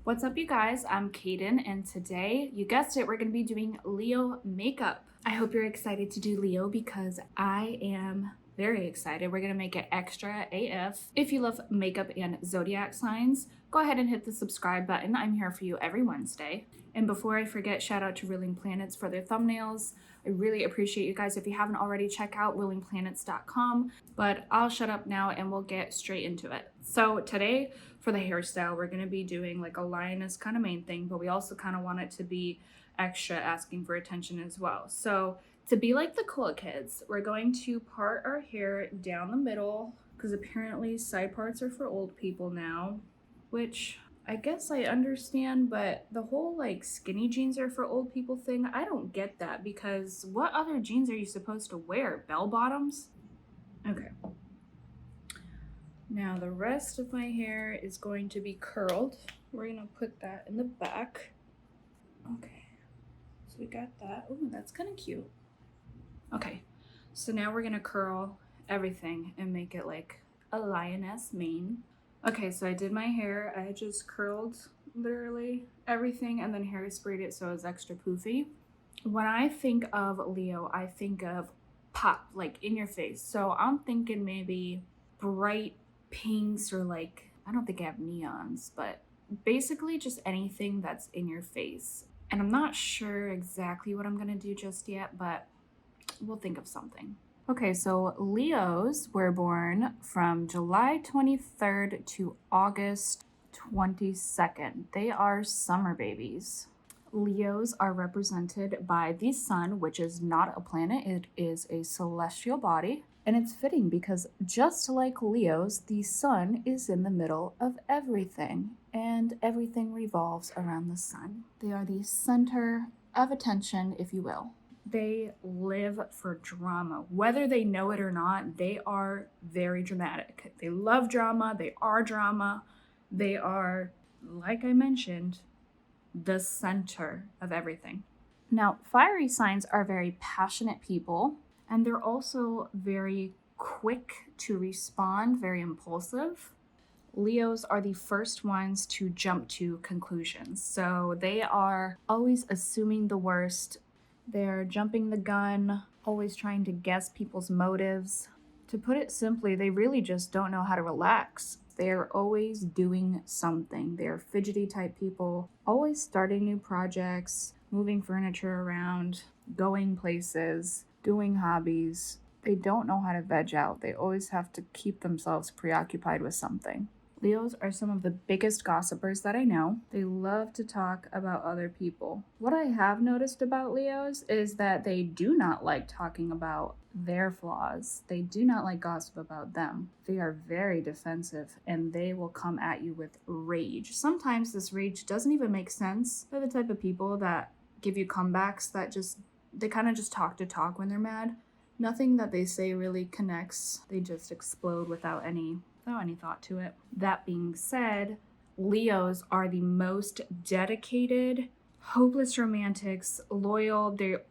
What's up, you guys? I'm Kaden, and today, you guessed it, we're going to be doing Leo makeup. I hope you're excited to do Leo because I am very excited. We're going to make it extra AF. If you love makeup and zodiac signs, go ahead and hit the subscribe button. I'm here for you every Wednesday. And before I forget, shout out to Ruling Planets for their thumbnails. I really appreciate you guys. If you haven't already, check out rulingplanets.com. But I'll shut up now and we'll get straight into it. So today, for the hairstyle, we're going to be doing like a lioness kind of main thing, but we also kind of want it to be extra, asking for attention as well. So to be like the cool kids, we're going to part our hair down the middle because apparently side parts are for old people now, which I guess I understand, but the whole like skinny jeans are for old people thing, I don't get that, because what other jeans are you supposed to wear? Bell bottoms? Okay. Now the rest of my hair is going to be curled. We're gonna put that in the back. Okay, so we got that. Oh, that's kind of cute. Okay, so now we're gonna curl everything and make it like a lioness mane. Okay, so I did my hair. I just curled literally everything and then hairsprayed it so it's extra poofy. When I think of Leo, I think of pop, like in your face. So I'm thinking maybe bright pinks or like, I don't think I have neons, but basically just anything that's in your face. And I'm not sure exactly what I'm gonna do just yet, but we'll think of something. Okay, so Leos were born from July 23rd to August 22nd. They are summer babies. Leos are represented by the sun, which is not a planet, it is a celestial body. And it's fitting because just like Leos, the sun is in the middle of everything, and everything revolves around the sun. They are the center of attention, if you will. They live for drama. Whether they know it or not, they are very dramatic. They love drama. They are drama. They are, like I mentioned, the center of everything. Now, fiery signs are very passionate people, and they're also very quick to respond, very impulsive. Leos are the first ones to jump to conclusions. So they are always assuming the worst. They're jumping the gun, always trying to guess people's motives. To put it simply, they really just don't know how to relax. They're always doing something. They're fidgety type people, always starting new projects, moving furniture around, going places, doing hobbies. They don't know how to veg out. They always have to keep themselves preoccupied with something. Leos are some of the biggest gossipers that I know. They love to talk about other people. What I have noticed about Leos is that they do not like talking about their flaws. They do not like gossip about them. They are very defensive and they will come at you with rage. Sometimes this rage doesn't even make sense. They're the type of people that give you comebacks that they kind of just talk to talk when they're mad. Nothing that they say really connects. They just explode without any thought to it. That being said, Leos are the most dedicated, hopeless romantics, loyal. They're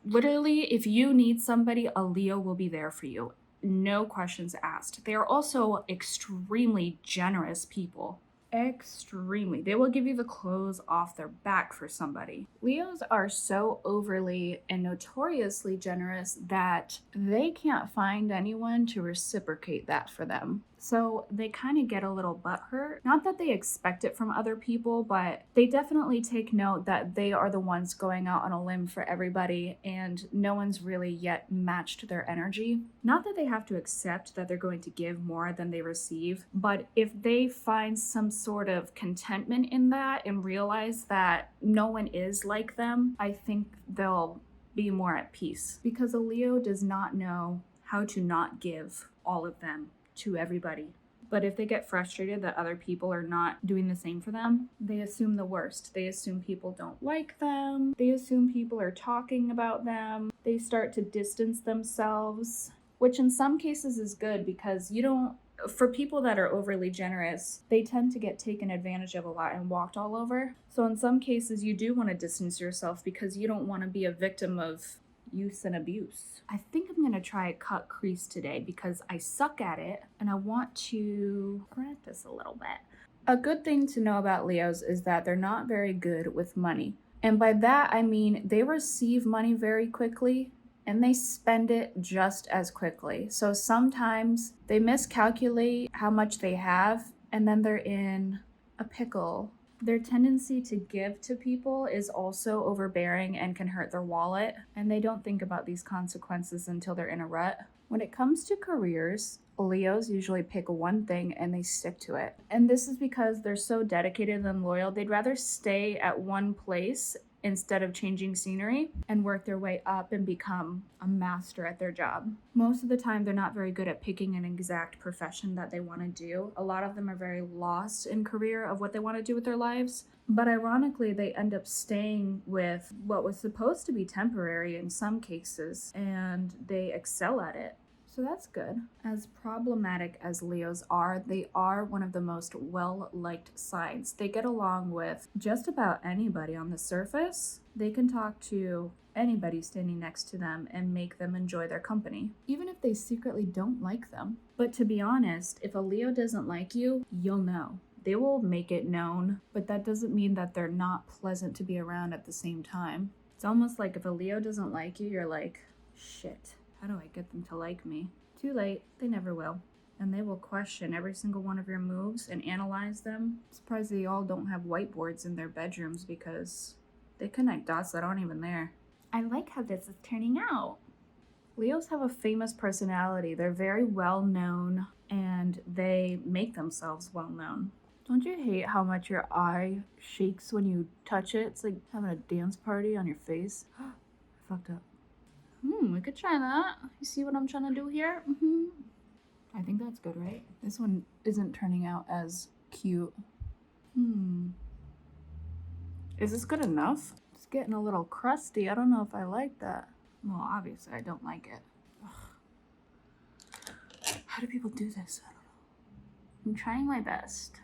literally, if you need somebody, a Leo will be there for you. No questions asked. They are also extremely generous people. Extremely. They will give you the clothes off their back for somebody. Leos are so overly and notoriously generous that they can't find anyone to reciprocate that for them. So they kind of get a little butthurt. Not that they expect it from other people, but they definitely take note that they are the ones going out on a limb for everybody and no one's really yet matched their energy. Not that they have to accept that they're going to give more than they receive, but if they find some sort of contentment in that and realize that no one is like them, I think they'll be more at peace, because a Leo does not know how to not give all of them to everybody. But if they get frustrated that other people are not doing the same for them, they assume the worst. They assume people don't like them. They assume people are talking about them. They start to distance themselves, which in some cases is good, because for people that are overly generous, they tend to get taken advantage of a lot and walked all over. So in some cases, you do want to distance yourself because you don't want to be a victim of use and abuse. I think I'm gonna try a cut crease today because I suck at it and I want to practice a little bit. A good thing to know about Leos is that they're not very good with money. And by that, I mean they receive money very quickly and they spend it just as quickly. So sometimes they miscalculate how much they have and then they're in a pickle. Their tendency to give to people is also overbearing and can hurt their wallet, and they don't think about these consequences until they're in a rut. When it comes to careers, Leos usually pick one thing and they stick to it. And this is because they're so dedicated and loyal, they'd rather stay at one place instead of changing scenery and work their way up and become a master at their job. Most of the time, they're not very good at picking an exact profession that they want to do. A lot of them are very lost in career of what they want to do with their lives. But ironically, they end up staying with what was supposed to be temporary in some cases, and they excel at it. So that's good. As problematic as Leos are, they are one of the most well-liked signs. They get along with just about anybody on the surface. They can talk to anybody standing next to them and make them enjoy their company, even if they secretly don't like them. But to be honest, if a Leo doesn't like you, you'll know. They will make it known, but that doesn't mean that they're not pleasant to be around at the same time. It's almost like if a Leo doesn't like you, you're like, shit. How do I get them to like me? Too late, they never will. And they will question every single one of your moves and analyze them. I'm surprised they all don't have whiteboards in their bedrooms because they connect dots that aren't even there. I like how this is turning out. Leos have a famous personality. They're very well known and they make themselves well known. Don't you hate how much your eye shakes when you touch it? It's like having a dance party on your face. I fucked up. We could try that. You see what I'm trying to do here? I think that's good, right? This one isn't turning out as cute. Is this good enough? It's getting a little crusty. I don't know if I like that. Well, obviously I don't like it. Ugh. How do people do this? I don't know. I'm trying my best.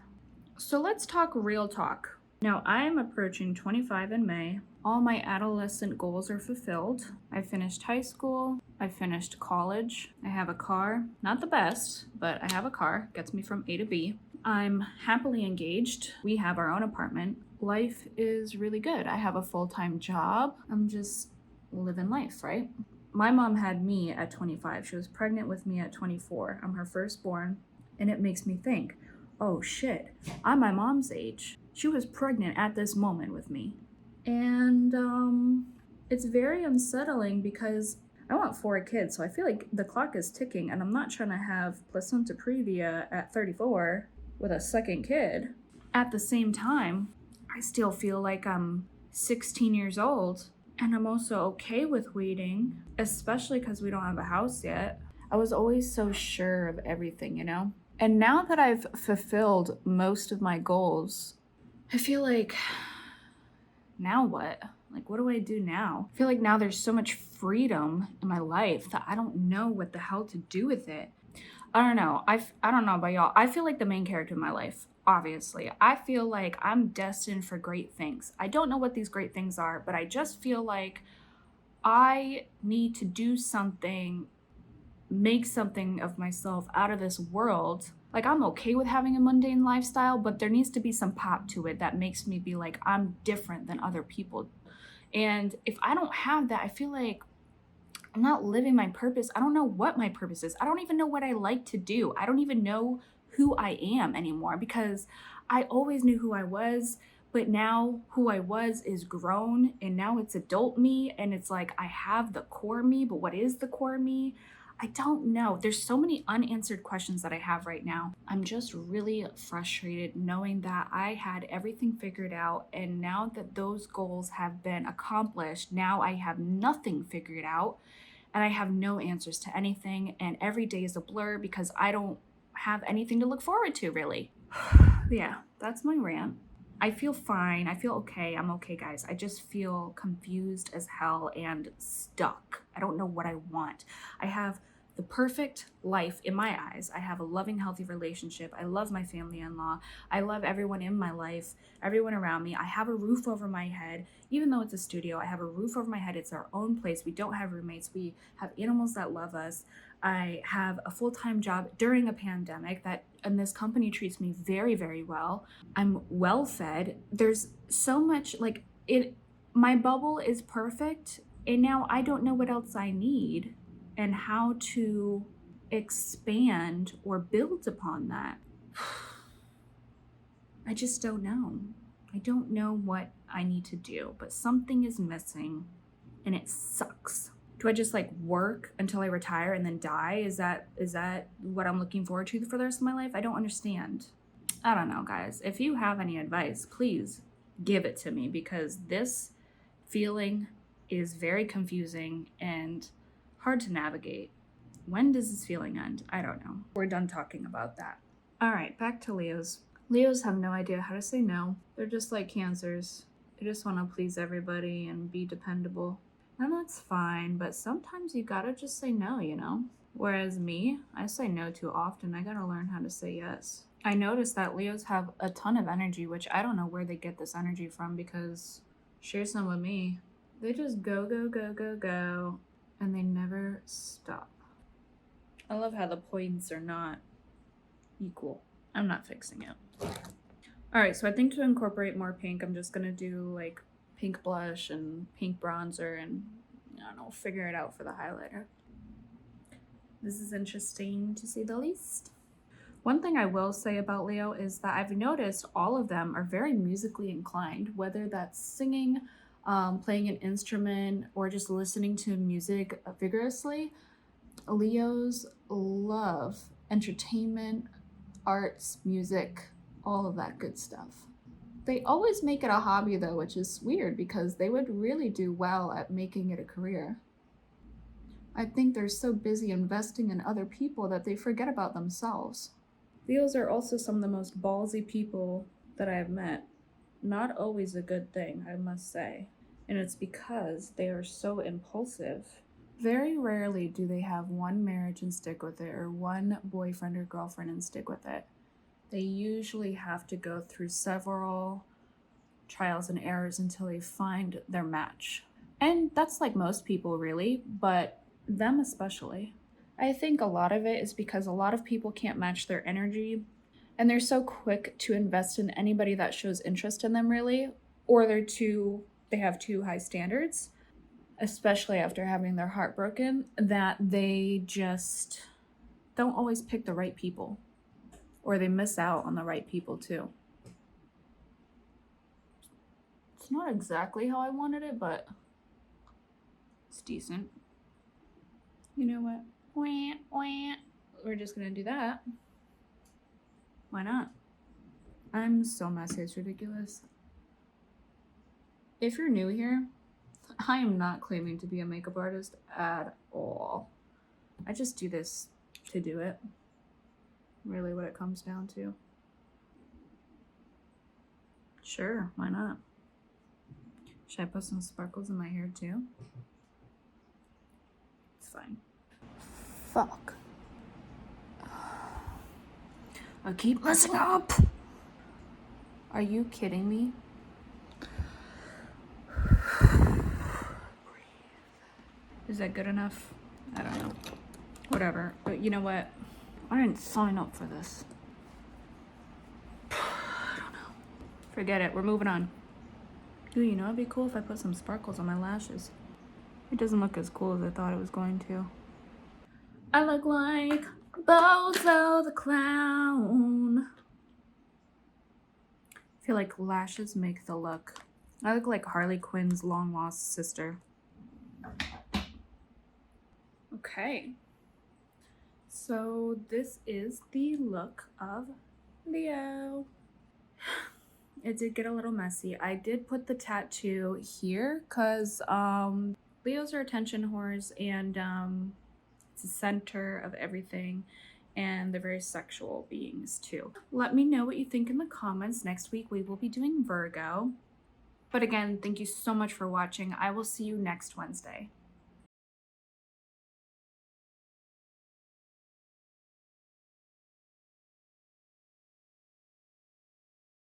So let's talk real talk. Now, I am approaching 25 in May. All my adolescent goals are fulfilled. I finished high school. I finished college. I have a car. Not the best, but I have a car. Gets me from A to B. I'm happily engaged. We have our own apartment. Life is really good. I have a full-time job. I'm just living life, right? My mom had me at 25. She was pregnant with me at 24. I'm her firstborn. And it makes me think, oh shit, I'm my mom's age. She was pregnant at this moment with me. And it's very unsettling because I want 4 kids, so I feel like the clock is ticking and I'm not trying to have placenta previa at 34 with a second kid. At the same time, I still feel like I'm 16 years old and I'm also okay with waiting, especially because we don't have a house yet. I was always so sure of everything, you know? And now that I've fulfilled most of my goals, I feel like, now what? Like, what do I do now? I feel like now there's so much freedom in my life that I don't know what the hell to do with it. I don't know. I don't know about y'all. I feel like the main character in my life, obviously. I feel like I'm destined for great things. I don't know what these great things are, but I just feel like I need to do something, make something of myself out of this world. Like, I'm okay with having a mundane lifestyle, but there needs to be some pop to it that makes me be like, I'm different than other people. And if I don't have that, I feel like I'm not living my purpose. I don't know what my purpose is. I don't even know what I like to do. I don't even know who I am anymore because I always knew who I was, but now who I was is grown and now it's adult me. And it's like, I have the core me, but what is the core me? I don't know. There's so many unanswered questions that I have right now. I'm just really frustrated knowing that I had everything figured out, and now that those goals have been accomplished, now I have nothing figured out and I have no answers to anything, and every day is a blur because I don't have anything to look forward to, really. Yeah, that's my rant. I feel fine. I feel okay. I'm okay, guys. I just feel confused as hell and stuck. I don't know what I want. I have the perfect life in my eyes. I have a loving, healthy relationship. I love my family-in-law. I love everyone in my life, everyone around me. I have a roof over my head. Even though it's a studio, I have a roof over my head. It's our own place. We don't have roommates. We have animals that love us. I have a full-time job during a pandemic and this company treats me very, very well. I'm well fed. There's so much like my bubble is perfect, and now I don't know what else I need and how to expand or build upon that. I just don't know. I don't know what I need to do, but something is missing and it sucks. Do I just like work until I retire and then die? Is that what I'm looking forward to for the rest of my life? I don't understand. I don't know, guys. If you have any advice, please give it to me, because this feeling is very confusing and hard to navigate. When does this feeling end? I don't know. We're done talking about that. All right, back to Leos. Leos have no idea how to say no. They're just like Cancers. They just want to please everybody and be dependable. And that's fine, but sometimes you gotta just say no, you know? Whereas me, I say no too often. I gotta learn how to say yes. I noticed that Leos have a ton of energy, which I don't know where they get this energy from, because share some with me. They just go, go, go, go, go, and they never stop. I love how the points are not equal. I'm not fixing it. All right, so I think to incorporate more pink, I'm just gonna do like pink blush and pink bronzer, and I don't know, figure it out for the highlighter. This is interesting to say the least. One thing I will say about Leo is that I've noticed all of them are very musically inclined, whether that's singing, playing an instrument, or just listening to music vigorously. Leos love entertainment, arts, music, all of that good stuff. They always make it a hobby though, which is weird because they would really do well at making it a career. I think they're so busy investing in other people that they forget about themselves. Leos are also some of the most ballsy people that I have met. Not always a good thing, I must say. And it's because they are so impulsive. Very rarely do they have one marriage and stick with it, or one boyfriend or girlfriend and stick with it. They usually have to go through several trials and errors until they find their match. And that's like most people really, but them especially. I think a lot of it is because a lot of people can't match their energy, and they're so quick to invest in anybody that shows interest in them really, or they have too high standards, especially after having their heart broken, that they just don't always pick the right people, or they miss out on the right people too. It's not exactly how I wanted it, but it's decent. You know what? Wah, wah. We're just gonna do that. Why not? I'm so messy, it's ridiculous. If you're new here, I am not claiming to be a makeup artist at all. I just do this to do it. Really what it comes down to. Sure, why not? Should I put some sparkles in my hair too? It's fine. Fuck. I keep messing up. Are you kidding me? Is that good enough? I don't know. Whatever. But you know what? I didn't sign up for this. I don't know. Forget it. We're moving on. Ooh, you know, it'd be cool if I put some sparkles on my lashes. It doesn't look as cool as I thought it was going to. I look like Bozo the Clown. I feel like lashes make the look. I look like Harley Quinn's long lost sister. Okay. So this is the look of Leo. It did get a little messy. I did put the tattoo here because Leos are attention whores, and it's the center of everything, and they're very sexual beings too. Let me know what you think in the comments. Next week we will be doing Virgo. But again, thank you so much for watching. I will see you next Wednesday.